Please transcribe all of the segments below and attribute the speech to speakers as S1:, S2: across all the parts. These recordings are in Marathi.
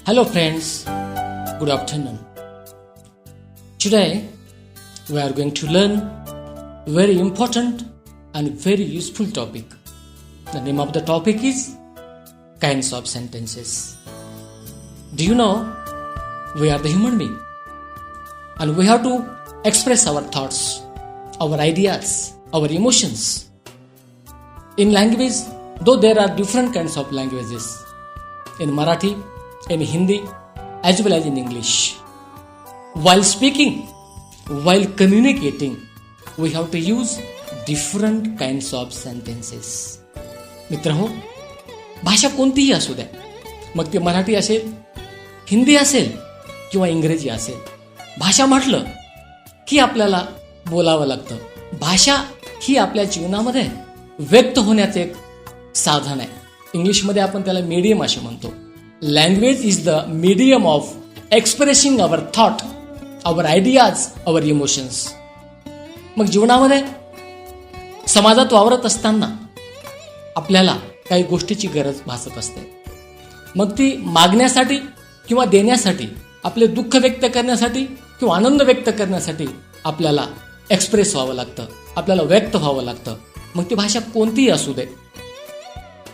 S1: Hello friends, good afternoon. Today we are going to learn a very important and very useful topic. The name of the topic is kinds of sentences. Do you know we are the human being and we have to express our thoughts, our ideas, our emotions. In language, though there are different kinds of languages, in Marathi, in Hindi, as well as in English. While speaking, while communicating, we have to use different kinds of sentences. मित्रहो, भाषा कोणतीही असू द्या, मग ती मराठी असेल, हिंदी असेल किंवा इंग्रजी असेल, भाषा म्हटलं की आपल्याला बोलावं लागतं. भाषा ही आपल्या जीवनामध्ये व्यक्त होण्याचं एक साधन आहे. इंग्लिशमध्ये आपण त्याला मीडियम असे म्हणतो. Language is the medium of expressing our thought, our ideas, our emotions. मग जीवनामध्ये समाजात वावरत असताना आपल्याला काही गोष्टीची गरज भासत असते. मग ती मागण्यासाठी किंवा देण्यासाठी, आपले दुःख व्यक्त करण्यासाठी किंवा आनंद व्यक्त करण्यासाठी आपल्याला एक्सप्रेस व्हावं लागतं, आपल्याला व्यक्त व्हावं लागतं. मग ती भाषा कोणतीही असू दे.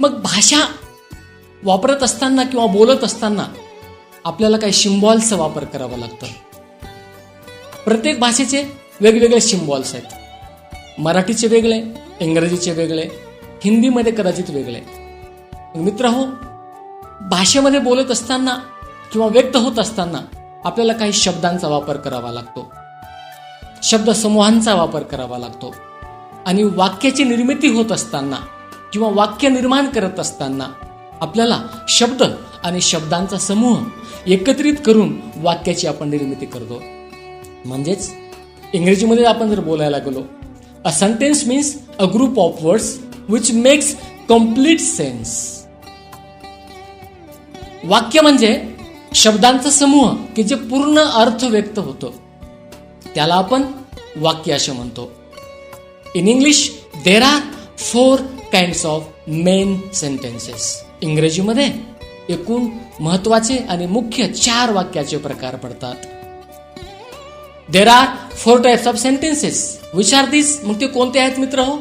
S1: मग भाषा वापरत असताना किंवा बोलत असताना आपल्याला काही सिम्बॉल्सचा वापर करावा लागतो. प्रत्येक भाषेचे वेगवेगळे सिम्बॉल्स आहेत. मराठीचे वेगळे, इंग्रजीचे वेगळे, हिंदीमध्ये कदाचित वेगळे. मित्रहो, भाषेमध्ये बोलत असताना किंवा व्यक्त होत असताना आपल्याला काही शब्दांचा वापर करावा लागतो, शब्दसमूहांचा वापर करावा लागतो. आणि वाक्याची निर्मिती होत असताना किंवा वाक्य निर्माण करत असताना आपल्याला शब्द आणि शब्दांचा समूह एकत्रित करून वाक्याची आपण निर्मिती करतो. म्हणजेच इंग्रजीमध्ये आपण जर बोलायला गेलो, a sentence means a group of words which makes complete sense. वाक्य म्हणजे शब्दांचा समूह की जे पूर्ण अर्थ व्यक्त होतो, त्याला आपण वाक्य असे म्हणतो. In English there are 4 kinds of main sentences. इंग्रजीमध्ये एकूण महत्वाचे आणि मुख्य 4 वाक्याचे प्रकार पडतात. There are 4 types of sentences. Which are this? मग ते कोणते आहेत मित्र हो?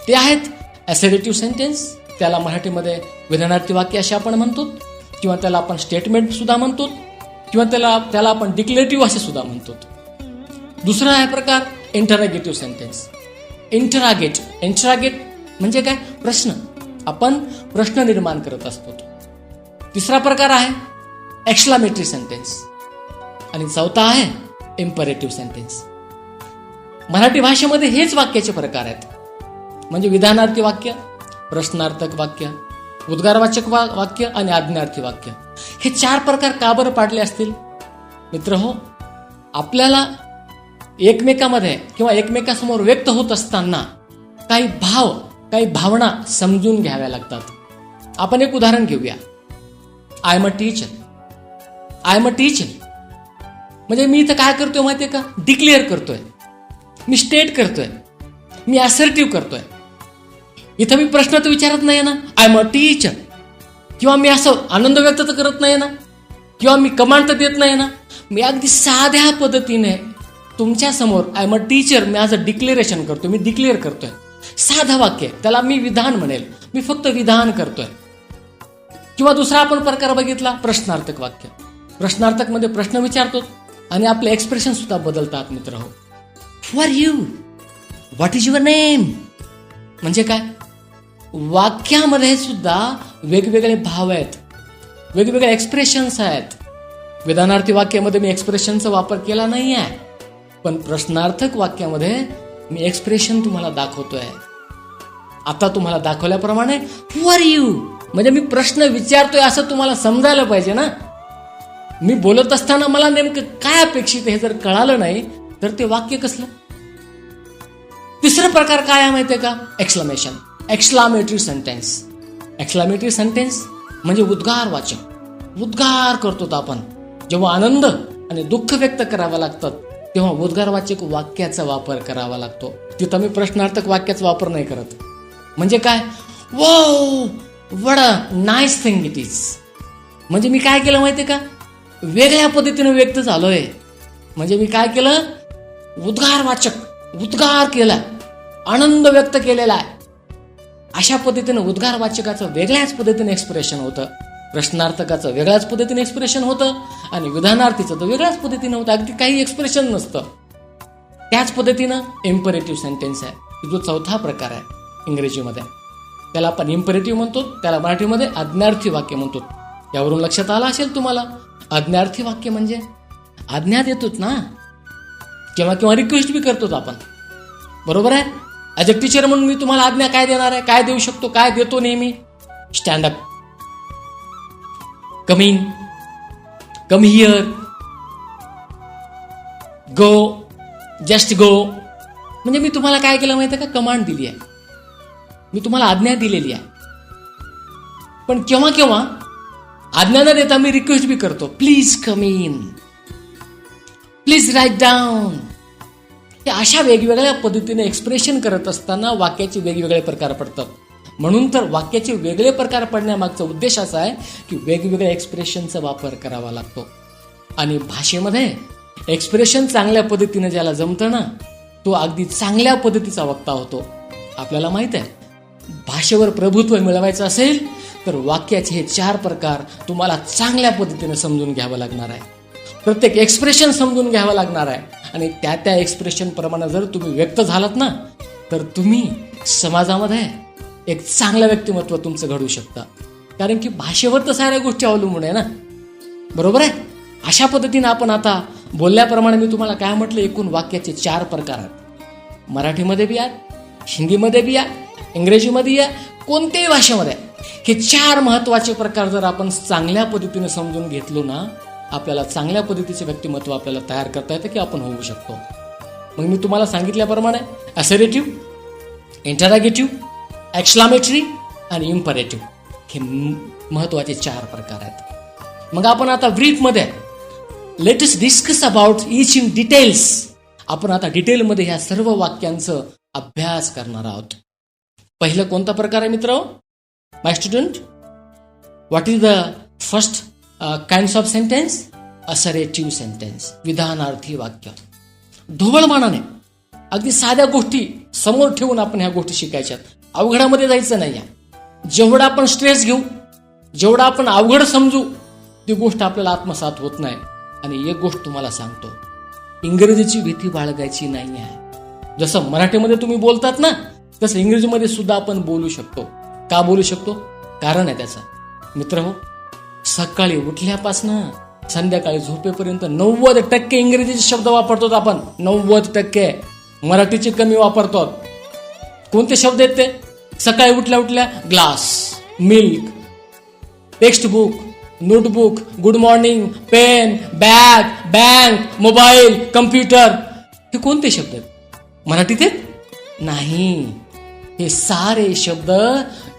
S1: ते आहेत असर्टिव्ह सेंटेन्स, त्याला मराठीमध्ये विधानार्थी वाक्य असे आपण म्हणतो, किंवा त्याला आपण स्टेटमेंट सुद्धा म्हणतो, किंवा त्याला आपण डिक्लेरेटिव्ह असे सुद्धा म्हणतो. दुसरा आहे प्रकार इंटरॅगेटिव्ह सेंटेन्स. इंटरॅगेट म्हणजे काय? प्रश्न. आपण प्रश्न निर्माण करत असतो. तिसरा प्रकार आहे एक्सक्लामेटरी सेंटेन्स आणि चौथा आहे इम्परेटिव्ह सेंटेन्स. मराठी भाषेमध्ये हेच वाक्याचे प्रकार आहेत. म्हणजे विधानार्थी वाक्य, प्रश्नार्थक वाक्य, उद्गारवाचक वाक्य आणि आज्ञार्थी वाक्य. हे 4 प्रकार का बरं पाडले असतील? मित्र हो, आपल्याला एकमेकामध्ये किंवा एकमेकासमोर व्यक्त होत असताना काही भाव, काही भावना समजून घ्याव्या लागतात. आपण एक उदाहरण घेऊया. I am a teacher. I am a teacher म्हणजे मी इथं काय करतोय माहितीये का? डिक्लेअर करतोय, मी स्टेट करतोय, मी असर्टिव्ह करतोय. इथं मी प्रश्न तर विचारत नाही ना, आय एम अ टीचर. किंवा मी असं आनंद व्यक्त तर करत नाही ना, किंवा मी कमांड तर देत नाही ना. मी अगदी साध्या पद्धतीने तुमच्या समोर आय एम अ टीचर मी आज डिक्लेरेशन करतोय, मी डिक्लेअर करतोय. साधं वाक्य, त्याला मी विधान म्हणेल. मी फक्त विधान करतोय. किंवा दुसरा आपण प्रकार बघितला, प्रश्नार्थक वाक्य. प्रश्नार्थक मध्ये प्रश्न विचारतो आणि आपले एक्सप्रेशन सुद्धा बदलतात. मित्र हो, who are you? What is your name? म्हणजे काय? वाक्यामध्ये सुद्धा वेगवेगळे भाव आहेत, वेगवेगळे एक्सप्रेशन्स आहेत. विधानार्थी वाक्यामध्ये मी एक्सप्रेशनचा वापर केला नाही आहे, पण प्रश्नार्थक वाक्यामध्ये मी एक्सप्रेशन तुम्हाला दाखवतोय. आता तुम्हाला दाखवल्याप्रमाणे हू आर यू म्हणजे मी प्रश्न विचारतोय असं तुम्हाला समजायला पाहिजे ना. मी बोलत असताना मला नेमकं काय अपेक्षित हे जर कळालं नाही तर ते वाक्य कसलं? तिसरा प्रकार काय आहे माहितीये का? Exclamation, exclamatory sentence. Exclamatory sentence म्हणजे उद्गारवाचक. उद्गार करतो आपण. जेव्हा आनंद आणि दुःख व्यक्त करावं लागतात तेव्हा उद्गारवाचक वाक्याचा वापर करावा लागतो. तिथं मी प्रश्नार्थक वाक्याचा वापर नाही करत. म्हणजे काय? Wow, what a nice thing it is. म्हणजे मी काय केलं माहितीये का, वेगळ्या पद्धतीने व्यक्त झालोय. म्हणजे मी काय केलं, उद्गार केला, आनंद व्यक्त केलेला आहे. अशा पद्धतीने उद्गार वाचकाचं वेगळ्याच पद्धतीने एक्सप्रेशन होतं, प्रश्नार्थकाचं वेगळ्याच पद्धतीने एक्सप्रेशन होतं आणि विधानार्थीचं तर वेगळ्याच पद्धतीने होतं. अगदी काही एक्सप्रेशन नसतं. त्याच पद्धतीनं इम्परेटिव्ह सेंटेन्स आहे, जो चौथा प्रकार आहे इंग्रजीमध्ये. त्याला आपण इम्परेटिव्ह म्हणतो, त्याला मराठीमध्ये आज्ञार्थी वाक्य म्हणतो. यावरून लक्षात आलं असेल तुम्हाला, आज्ञार्थी वाक्य म्हणजे आज्ञा देतोच ना, किंवा रिक्वेस्ट बी करतोच आपण, बरोबर आहे. ॲज अ टीचर म्हणून मी तुम्हाला आज्ञा काय देणार आहे, काय देऊ शकतो, काय देतो नेहमी, stand up, come in, come here, go, just go. म्हणजे मी तुम्हाला काय केलं माहिती आहे का, कमांड दिली आहे, मी तुम्हाला आज्ञा दिलेली आहे. पण केव्हा केव्हा आज्ञा न देता मी रिक्वेस्ट बी करतो, please come in, please write down. हे अशा वेगवेगळ्या पद्धतीने एक्सप्रेशन करत असताना वाक्याचे वेगवेगळे प्रकार पडतात. म्हणून तर वाक्याचे वेगळे प्रकार पडण्यामागचा उद्देश असा आहे की वेगवेगळ्या एक्सप्रेशनचा वापर करावा लागतो. आणि भाषेमध्ये एक्सप्रेशन चांगल्या पद्धतीने ज्याला जमतं ना, तो अगदी चांगल्या पद्धतीचा वक्ता होतो. आपल्याला माहित आहे, भाषेवर प्रभुत्व मिळवायचं असेल तर वाक्याचे हे 4 प्रकार तुम्हाला चांगल्या पद्धतीने समजून घ्यावं लागणार आहे. प्रत्येक एक्सप्रेशन समजून घ्यावं लागणार आहे. आणि त्या एक्सप्रेशन प्रमाणे जर तुम्ही व्यक्त झालात ना, तर तुम्ही समाजामध्ये एक चांगलं व्यक्तिमत्व तुमचं घडवू शकता. कारण की भाषेवर तर साऱ्या गोष्टी अवलंबून आहे ना, बरोबर आहे. अशा पद्धतीने आपण आता बोलल्याप्रमाणे मी तुम्हाला काय म्हटलं, एकूण वाक्याचे 4 प्रकार आहेत. मराठीमध्ये बी आहेत, हिंदीमध्ये बी आहे, इंग्रजीमध्ये आहे, कोणत्याही भाषेमध्ये. हे 4 महत्वाचे प्रकार जर आपण चांगल्या पद्धतीने समजून घेतलो ना, आपल्याला चांगल्या पद्धतीचे व्यक्तिमत्व आपल्याला तयार करता येतं की आपण होऊ शकतो. मग मी तुम्हाला सांगितल्याप्रमाणे असर्टिव्ह, इंटरॅगेटिव्ह, एक्सक्लामेटरी आणि इम्परेटिव्ह हे महत्वाचे 4 प्रकार आहेत. मग आपण आता ब्रीफमध्ये let us discuss about each in details. आपण आता डिटेलमध्ये ह्या सर्व वाक्यांचं अभ्यास करणार आहोत. पहिलं कोणता प्रकार आहे मित्र, my student? What is the first kinds of sentence? Assertive sentence, विधानार्थी वाक्य. ढोबळमानाने अगदी साध्या गोष्टी समोर ठेवून आपण ह्या गोष्टी शिकायच्यात. अवघडामध्ये जायचं नाही. जेवढा आपण स्ट्रेस घेऊ, जेवढा आपण अवघड समजू, ती गोष्ट आपल्याला आत्मसात होत नाही. आणि एक गोष्ट तुम्हाला सांगतो, इंग्रजीची भीती बाळगायची नाही आहे. जसं मराठीमध्ये तुम्ही बोलतात ना, तसं इंग्रजीमध्ये सुद्धा आपण बोलू शकतो. का बोलू शकतो? कारण आहे त्याचं. मित्रहो, सकाळी उठल्यापासनं संध्याकाळी झोपेपर्यंत 90% इंग्रजीचे शब्द वापरतो आपण. 90%. मराठीचे कमी वापरतो. कोणते शब्द आहेत ते? सकाळी उठल्या उठल्या glass, milk, text book, notebook, good morning, pen, bag, bank, mobile, computer. हे कोणते शब्द आहेत? मराठीत आहेत? नाही. हे सारे शब्द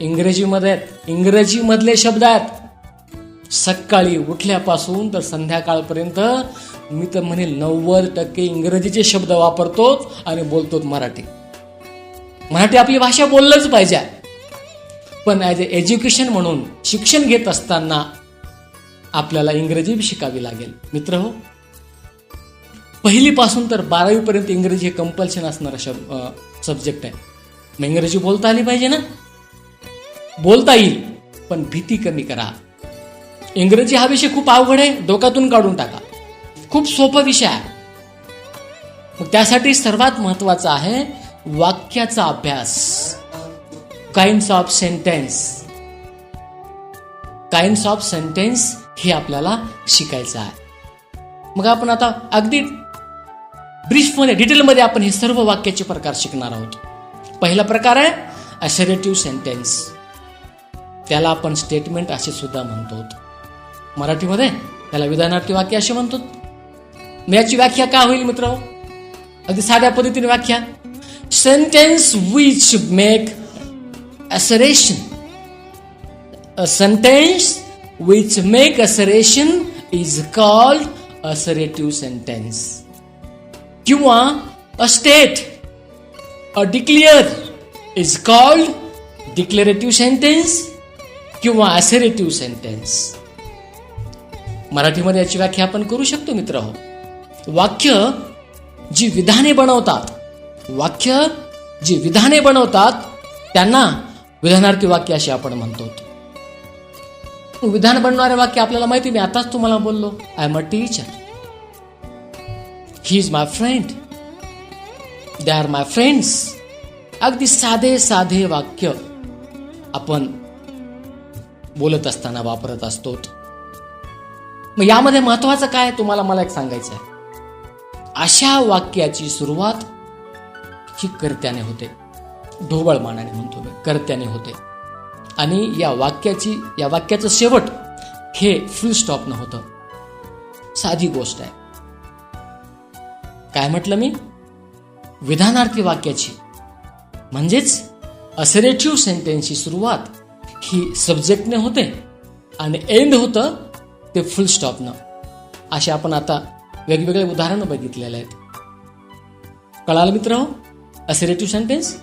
S1: इंग्रजीमध्ये आहेत. इंग्रजीमधले शब्द आहेत. सकाळी उठल्यापासून तर संध्याकाळपर्यंत मी तर म्हणेल 90% इंग्रजीचे शब्द वापरतो आणि बोलतो मराठी. मराठी आपली भाषा बोललंच पाहिजे. पण ॲज ए एज्युकेशन म्हणून शिक्षण घेत असताना आपल्याला इंग्रजी शिकावी लागेल. मित्र हो, 1ली पासून तर 12वी पर्यंत इंग्रजी हे कंपल्शन असणारा सब्जेक्ट आहे. मग इंग्रजी बोलता आली पाहिजे ना. बोलता येईल, पण भीती कमी करा. इंग्रजी हा विषय खूप अवघड आहे, डोक्यातून काढून टाका. खूप सोपा विषय आहे. मग त्यासाठी सर्वात महत्वाचा आहे वाक्याचा अभ्यास. Kinds of sentence, kinds of sentence हे आपल्याला शिकायचं आहे. मग आपण आता अगदी ब्रीफमध्ये, डिटेलमध्ये आपण हे सर्व वाक्याचे प्रकार शिकणार आहोत. पहिला प्रकार आहे असर्टिव्ह सेंटेन्स. त्याला आपण स्टेटमेंट असे सुद्धा म्हणतो. मराठीमध्ये त्याला विधानार्थी वाक्य असे म्हणतो. याची व्याख्या काय होईल मित्र? अगदी साध्या पद्धतीने व्याख्या, sentence which make assertion. A sentence which make assertion is called assertive sentence. किंवा a state, a declare is called declarative sentence किंवा assertive sentence. मराठीमध्ये याची व्याख्या आपण करू शकतो मित्र हो. वाक्य जी विधाने बनवतात त्यांना विधानार्थी वाक्य असे आपण म्हणतो. विधान बनणारे वाक्य आपल्याला माहिती, मी आताच तुम्हाला बोललो, I am a teacher, he is my friend, they are my friends. अगदी साधे साधे वाक्य आपण बोलत असताना वापरत असतो. मग यामध्ये महत्वाचं काय तुम्हाला मला एक सांगायचं आहे. अशा वाक्याची सुरुवात ही कर्त्याने होते, ढोबळमानाने म्हणतो मी, कर्त्याने होते. आणि या वाक्याचं शेवट हे फुल स्टॉप न होतं. साधी गोष्ट आहे. काय म्हटलं मी? विधानार्थी वाक्याची म्हणजेच असरेटिव्ह सेंटेन्सची सुरुवात ही सब्जेक्टने होते आणि एंड होतं ते फुल स्टॉपनं. असे आपण आता वेगवेगळे उदाहरणं बघितलेले आहेत. कळालं मित्र हो? असरेटिव्ह सेंटेन्स.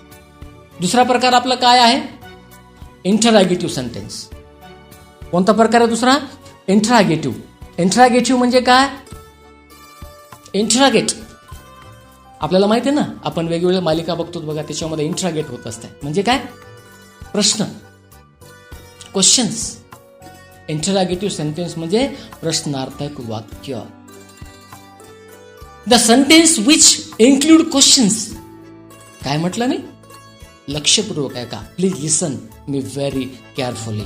S1: दुसरा प्रकार आपला काय आहे? इंटरॅगेटिव्ह सेंटेन्स. कोणता प्रकार आहे दुसरा? इंटरॅगेटिव्ह. इंटरॅगेटिव्ह म्हणजे काय? इंटरॅगेट आपल्याला माहिती आहे ना, आपण वेगवेगळ्या मालिका बघतो बघा, त्याच्यामध्ये इंटरॅगेट होत असते. म्हणजे काय? प्रश्न, क्वेश्चन्स. इंटरॅगेटिव्ह सेंटेन्स म्हणजे प्रश्नार्थक वाक्य. The sentence which include questions. काय म्हटलं मी? लक्षपूर्वक आहे का? Please listen me very carefully.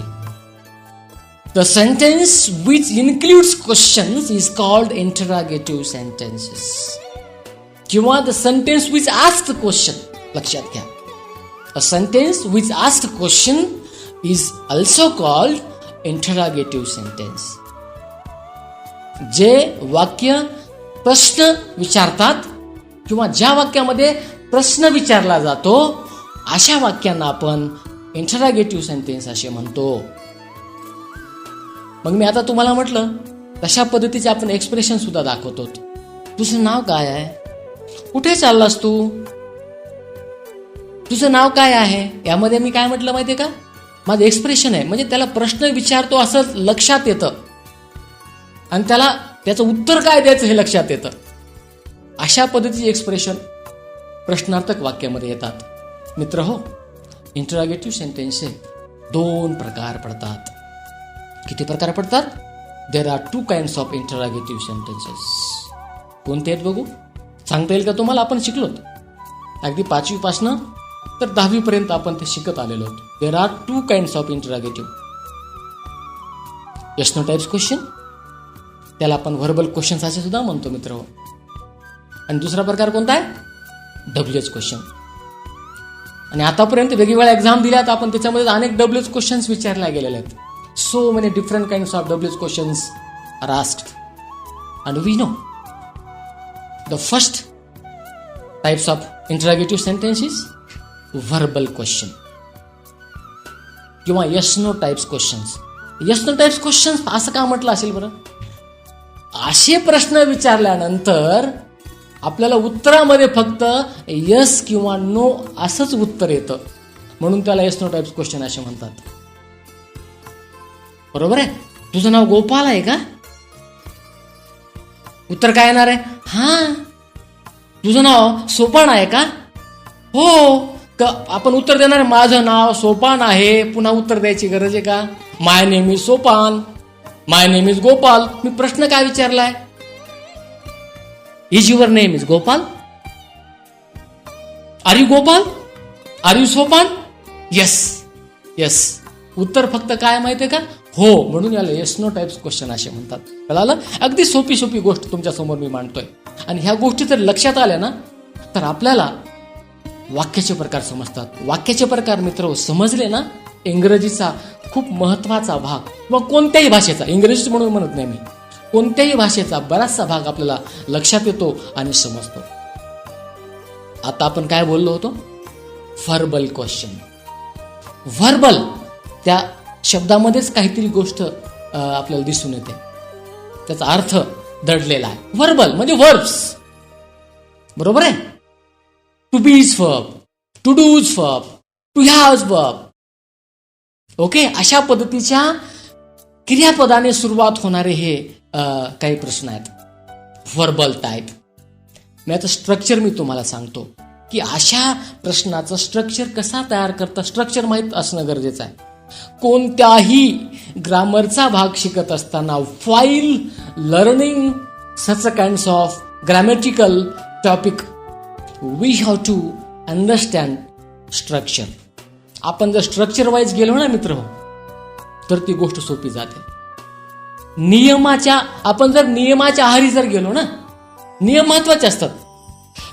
S1: The sentence which includes questions is called interrogative sentences. किंवा the sentence which ask question. लक्षात घ्या, a sentence which ask question is also called interrogative sentence. जे वाक्य प्रश्न विचारतात किंवा ज्या वाक्यामध्ये प्रश्न विचारला जातो अशा वाक्यांना आपण इंटरॅगेटिव्ह सेंटेन्स असे म्हणतो. मग मी आता तुम्हाला म्हटलं तशा पद्धतीचे आपण एक्सप्रेशन सुद्धा दाखवतो. तुझं नाव काय आहे? कुठे चाललास तू? तुझं नाव काय आहे? यामध्ये मी काय म्हटलं माहितीये का? माझं एक्सप्रेशन आहे. म्हणजे त्याला प्रश्न विचारतो असं लक्षात येतं आणि त्याला त्याचं उत्तर काय द्यायचं हे लक्षात येतं. अशा पद्धतीचे एक्सप्रेशन प्रश्नार्थक वाक्यामध्ये येतात. मित्र हो, इंटरॅगेटिव्ह सेंटेन्सचे 2 प्रकार पडतात. किती प्रकार पडतात? There are 2 kinds of interrogative sentences. कोणते आहेत बघू? सांगता येईल का तुम्हाला? आपण शिकलो अगदी 5वी पासनं तर 10वी पर्यंत आपण ते शिकत आलेलो आहोत. There are 2 kinds of interrogative. Yes no types question, त्याला आपण व्हर्बल क्वेश्चन्स असे सुद्धा म्हणतो मित्र हो. आणि दुसरा प्रकार कोणता आहे? WH question. आणि आतापर्यंत वेगवेगळ्या एक्झाम दिल्यात आपण, त्याच्यामध्ये अनेक WH क्वेश्चन्स विचारल्या गेलेले आहेत. So many different kinds of WH questions are asked and we know the first types of interrogative sentence is verbal question किंवा yes no types questions. yes no types questions असं का म्हटलं असेल बरं? असे प्रश्न विचारल्यानंतर आपल्याला उत्तरामध्ये फक्त यस किंवा नो असंच उत्तर येतं, म्हणून त्याला येस नो टाइप्स क्वेश्चन असे म्हणतात. बरोबर आहे? तुझं नाव गोपाल आहे का? उत्तर काय येणार आहे? हा. तुझं नाव सोपान आहे का? हो. आपण उत्तर देणार आहे माझं नाव सोपान आहे. पुन्हा उत्तर द्यायची गरज आहे का? My name is Sopan, my name is Gopal. मी प्रश्न काय विचारलाय? Is your name is Gopal? Are you Gopal? Are you Sopan? Yes yes. उत्तर फक्त काय माहितीये का? हो. म्हणून याला येस नो टाइप्स क्वेश्चन असे म्हणतात. कळालं? अगदी सोपी सोपी गोष्ट तुमच्या समोर मी मांडतोय. आणि ह्या गोष्टी जर लक्षात आल्या ना तर आपल्याला वाक्याचे प्रकार समजतात. वाक्याचे प्रकार मित्र समजले ना, इंग्रजीचा खूप महत्वाचा भाग किंवा कोणत्याही भाषेचा, इंग्रजीच म्हणून म्हणत नाही मी, कोणत्याही भाषेचा बराचसा भाग आपल्याला लक्षात येतो आणि समजतो. आता आपण काय बोललो होतो? Verbal question. व्हर्बल त्या शब्दामध्येच काहीतरी गोष्ट आपल्याला दिसून येते, त्याचा अर्थ दडलेला आहे. व्हर्बल म्हणजे वर्ब्स. बरोबर आहे? To be is verb, to do is verb, to have is verb. Okay. अशा पद्धतीच्या क्रियापदाने सुरुवात होणारे हे काही प्रश्न आहेत, व्हर्बल टाईप. याचं स्ट्रक्चर मी तुम्हाला सांगतो की अशा प्रश्नाचं स्ट्रक्चर कसा तयार करता, स्ट्रक्चर माहीत असणं गरजेचं आहे. कोणत्याही ग्रामरचा भाग शिकत असताना while learning such kinds of grammatical topic we have to understand structure. आपण जर स्ट्रक्चर वाईज गेलो ना मित्र तर ती गोष्ट सोपी जाते. आपण जर नियमाच्या आहारी जर गेलो ना, नियम महत्वाचे असतात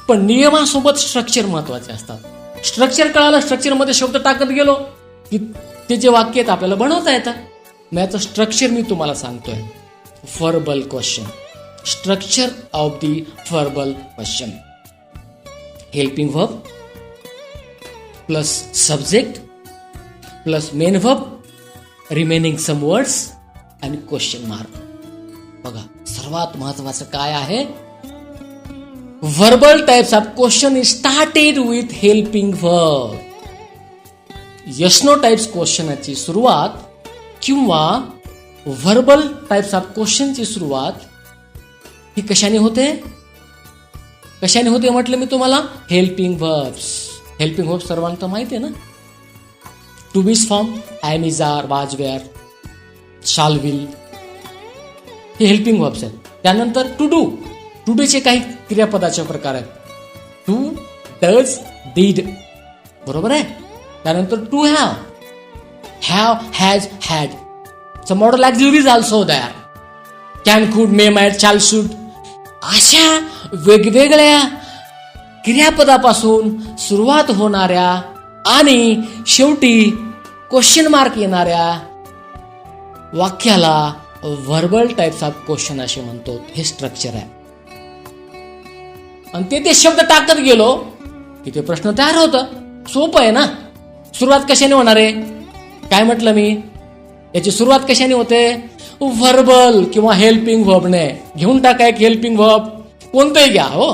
S1: पण नियमासोबत स्ट्रक्चर महत्वाचे असतात. स्ट्रक्चर कळालं, स्ट्रक्चर मध्ये शब्द टाकत गेलो की ते जे वाक्य आहेत आपल्याला बनवता येतात. मग याचं स्ट्रक्चर मी तुम्हाला सांगतोय. Verbal question, structure of the verbal question. Helping verb plus subject plus main verb, remaining some words आणि क्वेश्चन मार्क. बघा सर्वात महत्वाचं काय आहे, verbal types of question is started with helping verb. Yes no types क्वेश्चनची सुरुवात किंवा व्हर्बल टाइप्स ऑफ क्वेश्चनची सुरुवात ही कशाने होते, कशाने होते म्हटलं मी तुम्हाला, हेल्पिंग व्हर्ब्स. हेल्पिंग व्हर्ब सर्वांना माहिती आहे ना, टू बीज फॉर्म एम, इज, आर, वाज, वेअर, शाल, विल हे हेल्पिंग व्हर्ब्स आहेत. त्यानंतर टू डू, टू डूचे काही क्रियापदाचे प्रकार आहेत. टू, डज, डीड, बरोबर आहे. त्यानंतर to have, has, had. Some modal auxiliaries also there, can, could, may, might, shall, should. अशा वेगवेगळ्या क्रियापदापासून सुरुवात होणाऱ्या आणि शेवटी क्वेश्चन मार्क येणाऱ्या वाक्याला व्हर्बल टाइप्स ऑफ क्वेश्चन असे म्हणतो. हे स्ट्रक्चर आहे. आणि ते शब्द टाकत गेलो की ते प्रश्न तयार होतं. सोपं आहे ना. सुरुवात कशाने होणार आहे, काय म्हटलं मी, याची सुरुवात कशाने होते, व्हर्बल किंवा हेल्पिंग व्हर्बने. घेऊन टाका एक हेल्पिंग व्हर्ब, कोणतंही घ्या. हो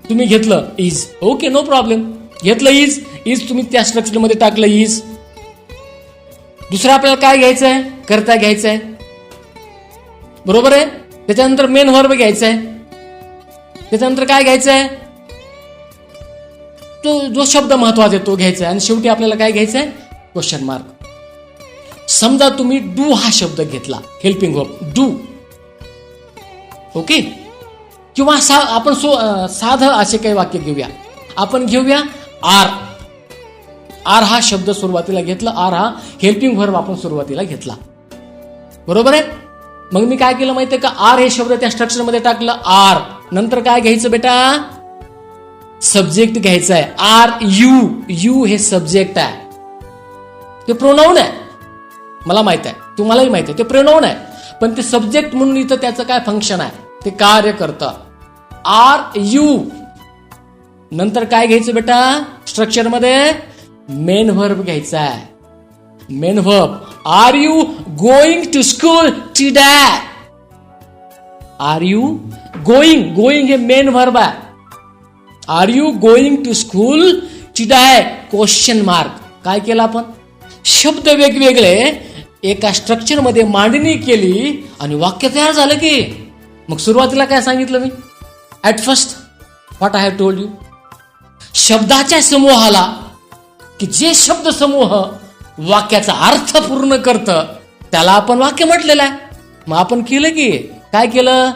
S1: तुम्ही घेतलं इज, ओके नो प्रॉब्लेम. घेतलं इज, इज तुम्ही त्या स्ट्रक्चरमध्ये टाकलं इज. दुसरं आपल्याला काय घ्यायचंय, करता घ्यायचंय, बरोबर आहे. त्याच्यानंतर मेन व्हर्ब घ्यायचंय. त्याच्यानंतर काय घ्यायचंय, तो जो शब्द महत्वाचा आहे तो घ्यायचा आहे. आणि शेवटी आपल्याला काय घ्यायचंय, क्वेश्चन मार्क. समजा तुम्ही डू हा शब्द घेतला, हेल्पिंग व्हर्ब डू, ओके. किंवा आपण साधं असे काही वाक्य घेऊया. आपण घेऊया आर. आर हा शब्द सुरुवातीला घेतला, आर हा हेल्पिंग व्हर्ब आपण सुरुवातीला घेतला, बरोबर आहे. मग मी काय केलं माहितीये का, आर हे शब्द त्या स्ट्रक्चर मध्ये टाकलं. आर नंतर काय घ्यायचं बेटा, सब्जेक्ट घ्यायचा आहे. आर यू, यू हे सब्जेक्ट आहे, ते प्रोनाऊन आहे. मला माहित आहे, तुम्हालाही माहित आहे ते प्रोनाऊन आहे. पण ते सब्जेक्ट म्हणून इथं त्याचं काय फंक्शन आहे, ते कार्य करतं. आर यू नंतर काय घ्यायचं बेटा, स्ट्रक्चर मध्ये मेन व्हर्ब घ्यायचा आहे. Main verb, are you going to school today. Are you going, going हे मेन व्हर्ब आहे. Are you going to school today, question mark. काय केलं आपण, शब्द वेगवेगळे एका स्ट्रक्चर मध्ये मांडणी केली आणि वाक्य तयार झालं की. मग सुरुवातीला काय सांगितलं मी, at first what I have told you, शब्दाच्या समूहाला की जे शब्द समूह वाक्याचा अर्थ पूर्ण करतं त्याला आपण वाक्य म्हटलेलं आहे. मग आपण केलं की काय केलं,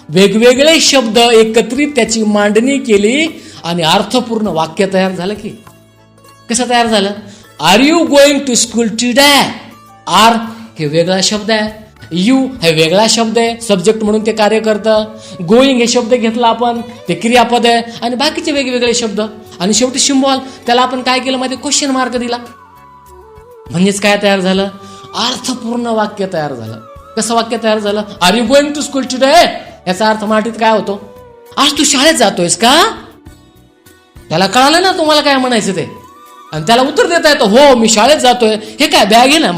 S1: वेगवेगळे शब्द एकत्रित त्याची मांडणी केली आणि अर्थपूर्ण वाक्य तयार झालं की. कसं तयार झालं, are you going to school today. Are हे वेगळा शब्द आहे, यू हे वेगळा शब्द आहे, सब्जेक्ट म्हणून ते कार्य करतं. गोइंग हे शब्द घेतला आपण, ते क्रियापद आहे. आणि बाकीचे वेगवेगळे शब्द आणि शेवटी सिम्बॉल, त्याला आपण काय केलं माहिती, क्वेश्चन मार्क दिला. म्हणजेच काय तयार झालं, अर्थपूर्ण वाक्य तयार झालं. कसं वाक्य तयार झालं, are you going to school today. याचा अर्थ मराठीत काय होतो, आज तू शाळेत जातोयस का. त्याला कळालं ना तुम्हाला काय म्हणायचं ते, आणि त्याला उत्तर देता येतं, हो मी शाळेत जातोय. हे काय बॅग आहे ना,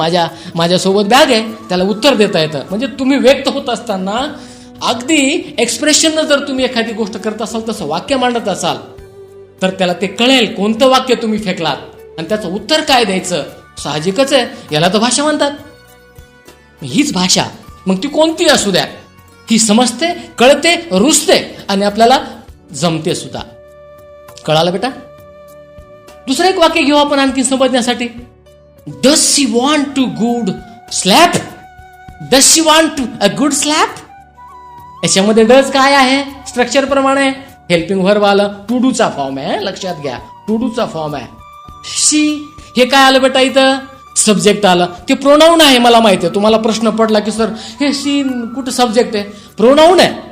S1: माझ्यासोबत बॅग आहे. त्याला उत्तर देता येतं. म्हणजे तुम्ही व्यक्त होत असताना अगदी एक्सप्रेशन जर तुम्ही एखादी गोष्ट करत असाल, तसं वाक्य मांडत असाल तर त्याला ते कळेल कोणतं वाक्य तुम्ही फेकलात आणि त्याचं उत्तर काय द्यायचं. साहजिकच आहे, याला तर भाषा म्हणतात. हीच भाषा, मग ती कोणती असू द्या, ही समजते, कळते, रुजते आणि आपल्याला जमते सुद्धा. कळालं बेटा? दुसरं एक वाक्य घेऊ आपण आणखी समजण्यासाठी. Does she want to good slap? Does she want to a good slap? याच्यामध्ये डज काय आहे? स्ट्रक्चर प्रमाणे हेल्पिंग व्हर्ब आलं, टू डूचा फॉर्म आहे, लक्षात घ्या, टू डूचा फॉर्म आहे. शी हे काय आलं बेटा? इथं सब्जेक्ट आलं. ते प्रोनाऊन आहे, मला माहिती आहे. तुम्हाला प्रश्न पडला की सर हे शी कुठं सब्जेक्ट आहे? प्रोनाऊन आहे.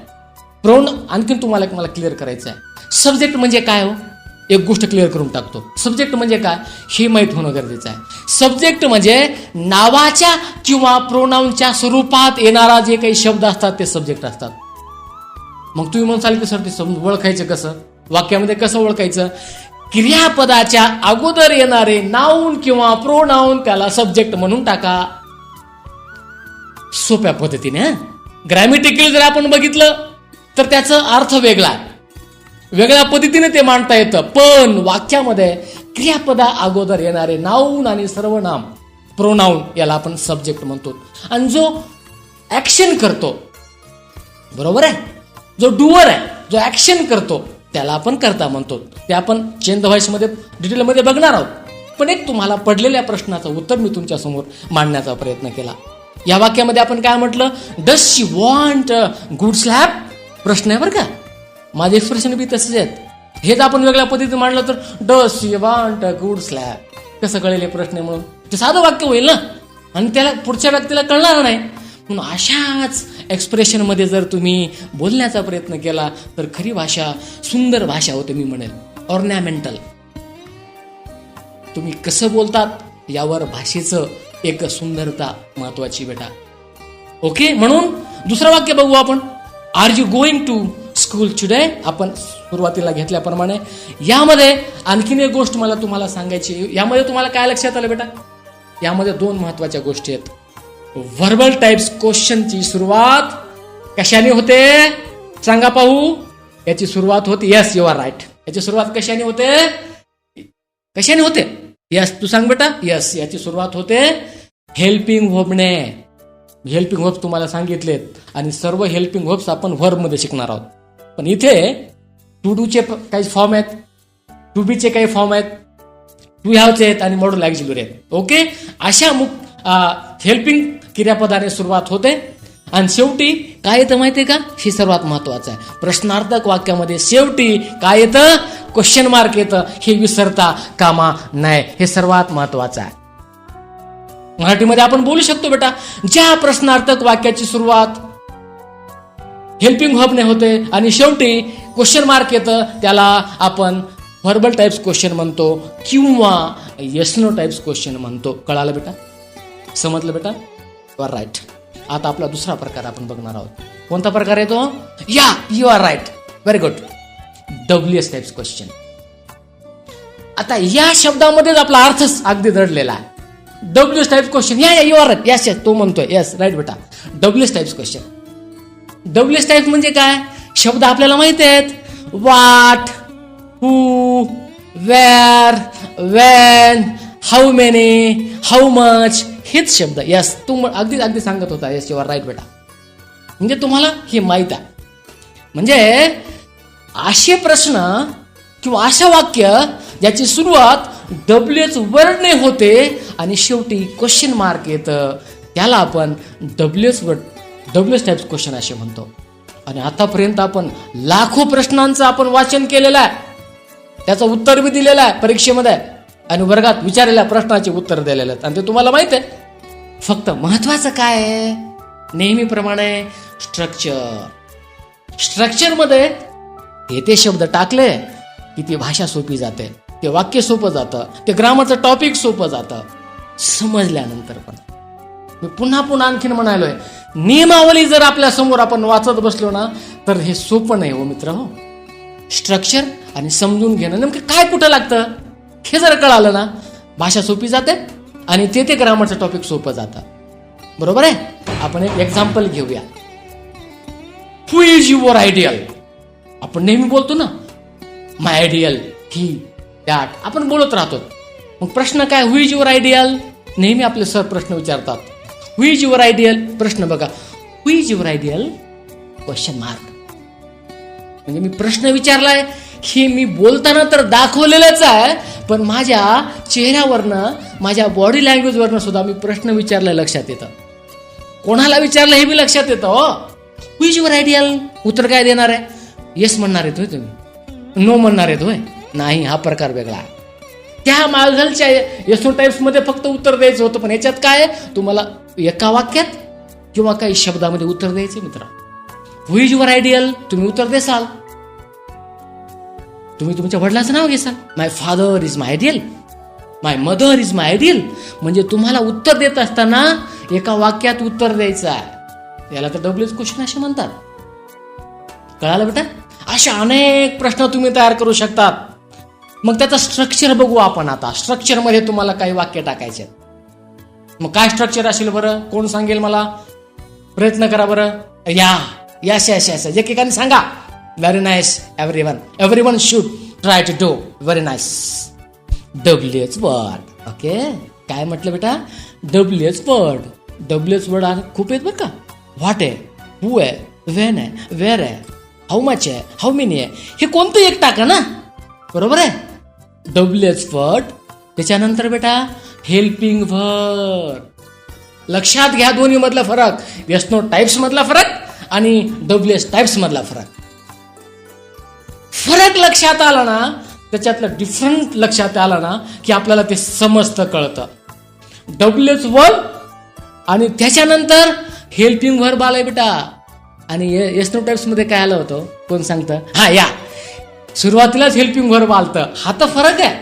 S1: आणखीन तुम्हाला मला क्लिअर करायचं आहे. सब्जेक्ट म्हणजे काय हो? एक गोष्ट क्लिअर करून टाकतो. सब्जेक्ट म्हणजे काय हे माहीत होणं गरजेचं आहे. सब्जेक्ट म्हणजे नावाच्या किंवा प्रोनाऊनच्या स्वरूपात येणारा जे काही शब्द असतात ते सब्जेक्ट असतात. मग तुम्ही म्हणसाल की सर ते ओळखायचं कसं? वाक्यामध्ये कसं ओळखायचं? क्रियापदाच्या अगोदर येणारे नाऊन किंवा प्रोनाऊन त्याला सब्जेक्ट म्हणून टाका. सोप्या पद्धतीने. ग्रॅमॅटिकली जर आपण बघितलं तर त्याचा अर्थ वेगळा आहे, वेगळ्या पद्धतीने ते मांडता येतं. पण वाक्यामध्ये क्रियापदा अगोदर येणारे नाऊन आणि सर्वनाम प्रोनाऊन याला आपण सब्जेक्ट म्हणतो. आणि जो ऍक्शन करतो, बरोबर आहे, जो डुअर आहे, जो ऍक्शन करतो त्याला आपण कर्ता म्हणतो. ते आपण चेंज द व्हॉइस मध्ये डिटेलमध्ये बघणार आहोत. पण एक तुम्हाला पडलेल्या प्रश्नाचं उत्तर मी तुमच्या समोर मांडण्याचा प्रयत्न केला. या वाक्यामध्ये आपण काय म्हटलं? Does she want good slap? प्रश्न आहे बरं का. माझे एक्सप्रेशन बी तसेच आहेत. हेच आपण वेगळ्या पद्धतीने मांडलं तर does she want good slap कसं कळेल? हे प्रश्न आहे म्हणून ते साधं वाक्य होईल ना, आणि त्याला पुढच्या व्यक्तीला कळणार नाही. म्हणून अशाच एक्सप्रेशनमध्ये जर तुम्ही बोलण्याचा प्रयत्न केला तर खरी भाषा सुंदर भाषा होते. मी म्हणेल ऑर्नॅमेंटल. तुम्ही कसं बोलतात यावर भाषेचं एक सुंदरता महत्वाची बेटा. ओके, म्हणून दुसरं वाक्य बघू आपण. Are you going to school today? आपण सुरुवातीला घेतल्याप्रमाणे यामध्ये आणखीन एक गोष्ट मला तुम्हाला सांगायची. यामध्ये तुम्हाला काय लक्षात आलं बेटा? यामध्ये दोन महत्वाच्या गोष्टी आहेत. व्हर्बल टाइप्स क्वेश्चनची सुरुवात कशाने होते सांगा पाहू? याची सुरुवात होते, यस यू आर राईट, याची सुरुवात कशाने होते? कशाने होते? यस, तू सांग बेटा. यस, याची सुरुवात होते हेल्पिंग व्हर्बने. हेल्पिंग व्हर्ब्स तुम्हाला सांगितलेत आणि सर्व हेल्पिंग व्हर्ब्स आपण व्हर्ब मध्ये शिकणार आहोत. पण इथे टू डूचे काही फॉर्म आहेत, टू बीचे काही फॉर्म आहेत, टू हॅवचे आहेत आणि मॉड्यूल ऑक्झिलरी आहेत. ओके, अशा हेल्पिंग क्रियापदाने सुरुवात होते आणि शेवटी काय येतं माहितीये का? हे सर्वात महत्वाचं आहे. प्रश्नार्थक वाक्यामध्ये शेवटी काय येतं? क्वेश्चन मार्क येतं. हे विसरता कामा नाही, हे सर्वात महत्वाचं आहे. मराठीमध्ये आपण बोलू शकतो बेटा, ज्या प्रश्नार्थक वाक्याची सुरुवात हेल्पिंग व्हर्बने होते आणि शेवटी क्वेश्चन मार्क येतं त्याला आपण व्हर्बल टाइप्स क्वेश्चन म्हणतो किंवा येस नो टाइप्स क्वेश्चन म्हणतो. कळालं बेटा? समजलं बेटा? You are right. आता आपला दुसरा प्रकार आपण बघणार आहोत. कोणता प्रकार आहे तो? Ya, you are right, very good. WH types question. आता या शब्दामध्येच आपला अर्थच अगदी दडलेला आहे. WH types question. Ya you are right. Yes yes, तो म्हणतोय. यस राईट बेटा. WH types question. WH type म्हणजे काय? शब्द आपल्याला माहिती आहेत. What, who, where, when, how many, how much, हेच शब्द. यस, तू अगदी अगदी सांगत होता. यस यू आर राईट बेटा. म्हणजे तुम्हाला हे माहित आहे. म्हणजे असे प्रश्न किंवा अशा वाक्य ज्याची सुरुवात डब्ल्यूएच वर्डने होते आणि शेवटी क्वेश्चन मार्क येतं त्याला आपण डब्ल्यूएस टाइप्स क्वेश्चन असे म्हणतो. आणि आतापर्यंत आपण लाखो प्रश्नांचं आपण वाचन केलेलं आहे, त्याचं उत्तर बी दिलेलं आहे परीक्षेमध्ये आणि वर्गात विचारलेल्या प्रश्नाचे उत्तर दिलेले आहेत आणि ते तुम्हाला माहित आहे. फक्त महत्वाचं काय आहे? नेहमीप्रमाणे स्ट्रक्चर मध्ये हे ते शब्द टाकले की ती भाषा सोपी जाते, ते वाक्य सोपं जातं, ते ग्रामरचं टॉपिक सोपं जातं समजल्यानंतर. पण मी पुन्हा पुन्हा आणखीन म्हणालोय, नियमावली जर आपल्या समोर आपण वाचत बसलो ना तर हे सोपं नाही हो मित्र. हो, स्ट्रक्चर आणि समजून घेणं नेमकं काय कुठं लागतं हे जर कळालं ना भाषा सोपी जाते आणि ते ग्रामरचं टॉपिक सोपं जातं. बरोबर आहे? आपण एक एक्झाम्पल घेऊया. हु इज युअर आयडियल? आपण नेहमी बोलतो ना माय आयडियल, ही, दॅट, आपण बोलत राहतो. मग प्रश्न काय? हु इज युअर आयडियल? नेहमी आपले सर प्रश्न विचारतात हु इज युअर आयडियल? प्रश्न बघा, who is your ideal? Question mark. म्हणजे मी प्रश्न विचारलाय, हे मी बोलताना तर दाखवलेलंच आहे, पण माझ्या चेहऱ्यावरनं, माझ्या बॉडी लँग्वेजवरनं सुद्धा मी प्रश्न विचारलाय लक्षात येतं. कोणाला विचारलं हे मी लक्षात येतं. हु इज युअर आयडियल? उत्तर काय देणार आहे? येस म्हणणार आहेत होय तुम्ही, नो म्हणणार आहेत होय? नाही, हा प्रकार वेगळा आहे. त्या मागलच्या येसो टाइप्समध्ये फक्त उत्तर द्यायचं होतं, पण याच्यात काय आहे, तुम्हाला एका वाक्यात किंवा काही शब्दामध्ये उत्तर द्यायचे. मित्र, हु इज युअर आयडियल? तुम्ही उत्तर देसाल, तुम्ही तुमच्या वडिलांचं नाव घेसाल. My father is my ideal, my mother is my ideal. म्हणजे तुम्हाला उत्तर देत असताना एका वाक्यात उत्तर द्यायचं आहे. याला तर डब्ल्यूएच क्वेश्चन असे म्हणतात. कळालं बेटा? अशा अनेक प्रश्न तुम्ही तयार करू शकतात. मग त्याचं स्ट्रक्चर बघू आपण आता. स्ट्रक्चरमध्ये तुम्हाला काही वाक्य टाकायचे. मग काय स्ट्रक्चर असेल बरं? कोण सांगेल मला? प्रयत्न करा बरं. यस यस यस, एकेकाने सांगा. Very nice. Everyone should try to do. Very nice. WH word. Okay, काय म्हटलं बेटा? WH word. डब्ल्यूएच वर्ड खूप आहेत बरं का. व्हॉट आहे, हू आहे, व्हेन आहे, वेअर आहे, हाऊ मच आहे, हाऊ मेनी आहे. हे कोणतं एक टाका ना, बरोबर आहे. WH word. त्याच्यानंतर बेटा हेल्पिंग वर्ड. लक्षात घ्या दोन्ही मधला फरक. येस नो टाइप्स मधला फरक आणि डब्ल्यूएच टाइप्स मधला फरक. फरक लक्षात आला ना, त्याच्यातलं डिफरंट लक्षात आला ना, की आपल्याला ते समजतं, कळतं. डब्ल्यूएच वर्ड आणि त्याच्यानंतर हेल्पिंग वर्ब आलाय बेटा. आणि येस नो टाइप्स मध्ये काय आलं होतं? कोण सांगतं? हा, या सुरुवातीलाच हेल्पिंग वर्ब आलतं. हा तर फरक आहे.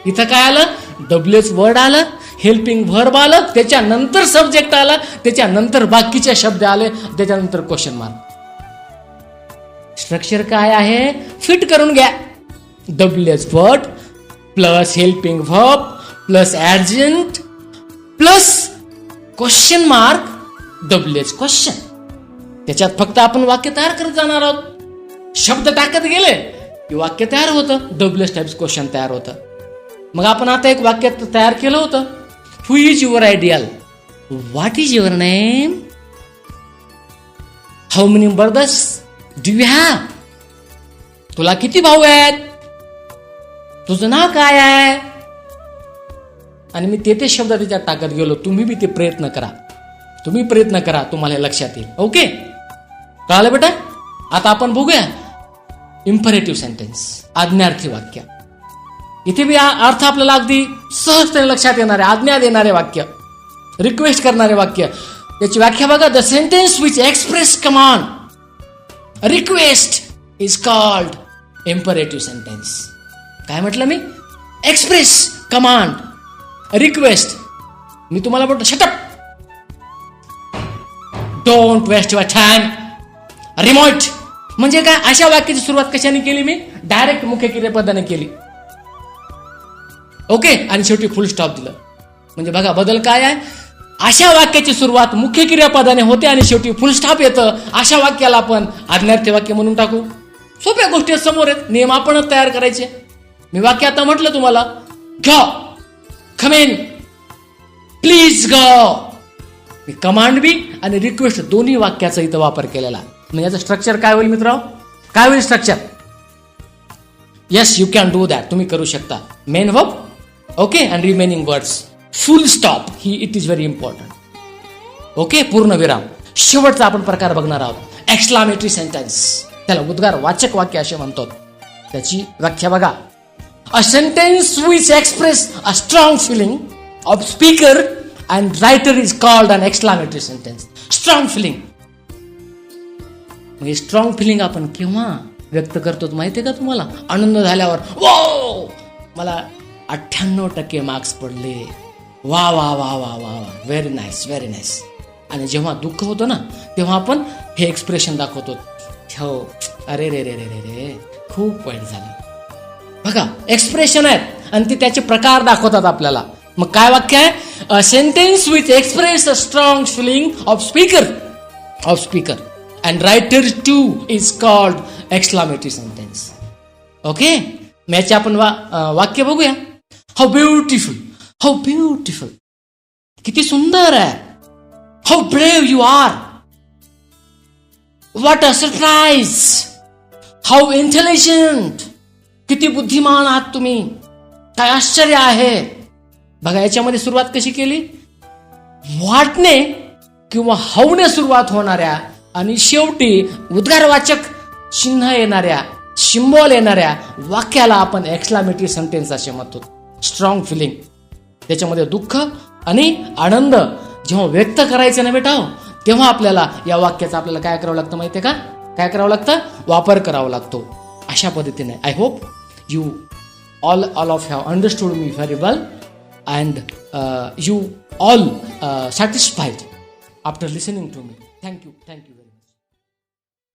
S1: इथं काय आलं? डब्ल्यूएच वर्ड आलं, हेल्पिंग वर्ब आलं, त्याच्यानंतर सब्जेक्ट आला, त्याच्यानंतर बाकीचे शब्द आले, त्याच्यानंतर क्वेश्चन मार्क. स्ट्रक्चर काय आहे? फिट करून घ्या. WH word plus helping verb plus adjunct plus question mark, WH question. त्याच्यात फक्त आपण वाक्य तयार करत जाणार आहोत. शब्द टाकत गेले की वाक्य तयार होतं, डब्ल्यूएच टाइप्स क्वेश्चन तयार होतं. मग आपण आता एक वाक्य तयार केलं होतं. Who is your ideal? What is your name? How many brothers do you have? तुला किती भाऊ आहेत? तुझं नाव काय आहे? आणि मी ते शब्द त्याच्यात टाकत गेलो. तुम्ही बी ते प्रयत्न करा, तुम्हाला लक्षात येईल. ओके, कळालं बेटा? आता आपण बघूया इम्परेटिव्ह सेंटेन्स, आज्ञार्थी वाक्य. इथे बी अर्थ आपल्याला अगदी सहजतेने लक्षात येणारे, आज्ञा देणारे वाक्य, रिक्वेस्ट करणारे वाक्य. याची व्याख्या बघा. The sentence which express command, request is called imperative sentence. काय म्हटलं मी? Express, command, request. मी तुम्हाला बोलतो shut up, don't waste your time, remote. म्हणजे काय? अशा वाक्याची सुरुवात कशाने केली मी? डायरेक्ट मुख्य क्रियापदाने केली. ओके, आणि शेवटी फुल स्टॉप दिलं. म्हणजे बघा बदल काय आहे. अशा वाक्याची सुरुवात मुख्य क्रियापदाने होते आणि शेवटी फुल स्टॉप येतं. अशा वाक्याला आपण आज्ञार्थी वाक्य म्हणून टाकू. सोप्या गोष्टी समोर आहेत, नियम आपणच तयार करायचे. मी वाक्य आता म्हटलं तुम्हाला, go, come in, please go. मी कमांड बी आणि रिक्वेस्ट दोन्ही वाक्याचा इथं वापर केलेला. म्हणजे याचं स्ट्रक्चर काय होईल मित्र? काय होईल structure? Yes, you can do that. तुम्ही करू शकता. Main verb, okay, and remaining words, full stop. He it is very important. Okay, पूर्ण विराम. शेवटचा आपण प्रकार बघणार आहोत, एक्सक्लामेटरी सेंटेन्स. त्याला उद्गार वाचक वाक्य असे म्हणतात. त्याची व्याख्या बघा. A sentence which express a strong feeling of speaker and writer is called an exclamatory sentence. Strong feeling म्हणजे स्ट्रॉंग फिलिंग आपण केव्हा व्यक्त करतो माहितीये का तुम्हाला? आनंद झाल्यावर, वो मला 98% मार्क्स पडले, वा वा वा वा वा, व्हेरी नाईस, व्हेरी नाईस. आणि जेव्हा दुःख होतं ना, तेव्हा आपण हे एक्सप्रेशन दाखवतो, हो, अरे रे रे रे रे रे, खूप वाईट झालं. बघा, एक्सप्रेशन आहेत आणि ते त्याचे प्रकार दाखवतात आपल्याला. मग काय वाक्य आहे? A sentence which express a strong feeling of speaker and writer too is called exclamatory sentence. Okay, याचे आपण वाक्य बघूया. हाऊ ब्युटिफुल, हाऊ ब्युटिफुल, किती सुंदर आहे. How brave you are. What a surprise. How intelligent. किती बुद्धिमान आहात तुम्ही. काय आश्चर्य आहे. बघा याच्यामध्ये सुरुवात कशी केली. व्हॉटने किंवा हाऊने सुरुवात होणाऱ्या आणि शेवटी उद्गारवाचक चिन्ह येणाऱ्या, सिम्बॉल येणाऱ्या वाक्याला आपण एक्सक्लामेटरी सेंटेन्स असे म्हणतो. Strong feeling. त्याच्यामध्ये दुःख आणि आनंद जेव्हा व्यक्त करायचं ना बेटा, तेव्हा आपल्याला या वाक्याचा आपल्याला काय करावं लागतं माहितीये का. काय करावं लागतं. वापर करावा लागतो. अशा पद्धतीने I hope you all of you have understood me very well, and you all satisfied after listening to me. Thank you very much.